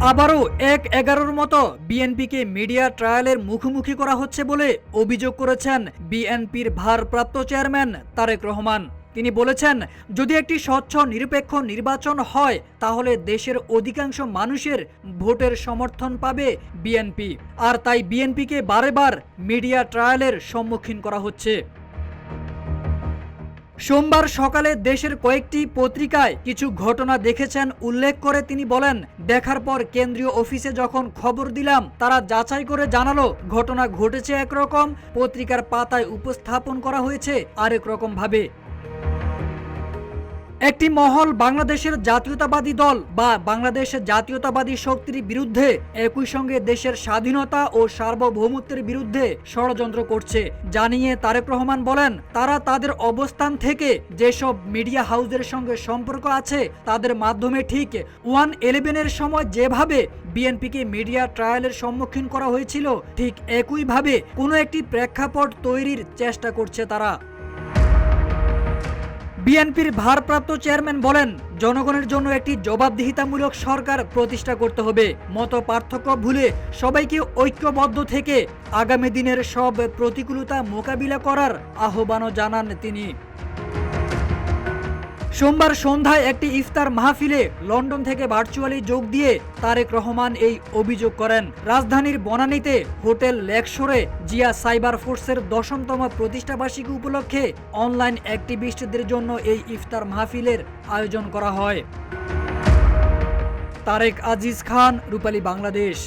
আবারও ১-১১-র মতো বিএনপিকে মিডিয়া ট্রায়ালের মুখোমুখি করা হচ্ছে বলে অভিযোগ করেছেন বিএনপির ভারপ্রাপ্ত চেয়ারম্যান তারেক রহমান। তিনি বলেছেন, যদি একটি স্বচ্ছ নিরপেক্ষ নির্বাচন হয় তাহলে দেশের অধিকাংশ মানুষের ভোটের সমর্থন পাবে বিএনপি, আর তাই বিএনপিকে বারেবার মিডিয়া ট্রায়ালের সম্মুখীন করা হচ্ছে। সোমবার সকালে দেশের কয়েকটি পত্রিকায় কিছু ঘটনা দেখেছেন উল্লেখ করে তিনি বলেন, দেখার পর কেন্দ্রীয় অফিসে যখন খবর দিলাম তারা যাচাই করে জানালো ঘটনা ঘটেছে একরকম, পত্রিকার পাতায় উপস্থাপন করা হয়েছে আরেক রকম ভাবে। একটি মহল বাংলাদেশের জাতীয়তাবাদী দল বা বাংলাদেশ জাতীয়তাবাদী শক্তির বিরুদ্ধে একই সঙ্গে দেশের স্বাধীনতা ও সার্বভৌমত্বের বিরুদ্ধে ষড়যন্ত্র করছে জানিয়ে তারেক রহমান বলেন, তারা তাদের অবস্থান থেকে যেসব মিডিয়া হাউসের সঙ্গে সম্পর্ক আছে তাদের মাধ্যমে ঠিক 1-11-এর সময় যেভাবে বিএনপিকে মিডিয়া ট্রায়ালের সম্মুখীন করা হয়েছিল ঠিক একইভাবে কোনো একটি প্রেক্ষাপট তৈরির চেষ্টা করছে তারা। বিএনপির ভারপ্রাপ্ত চেয়ারম্যান বলেন, জনগণের জন্য একটি জবাবদিহিতামূলক সরকার প্রতিষ্ঠা করতে হবে। মত পার্থক্য ভুলে সবাইকে ঐক্যবদ্ধ থেকে আগামী দিনের সব প্রতিকূলতা মোকাবিলা করার আহ্বানও জানান তিনি। সোমবার সন্ধ্যায় একটি ইফতার মাহফিলে লন্ডন থেকে ভার্চুয়ালি যোগ দিয়ে তারেক রহমান এই অভিযোগ করেন। রাজধানীর বনানীতে হোটেল লেকশোরে জিয়া সাইবার ফোর্সের 10তম প্রতিষ্ঠাবার্ষিকী উপলক্ষে অনলাইন অ্যাক্টিভিস্টদের জন্য এই ইফতার মাহফিলের আয়োজন করা হয়। তারেক আজিজ খান, রূপালী বাংলাদেশ।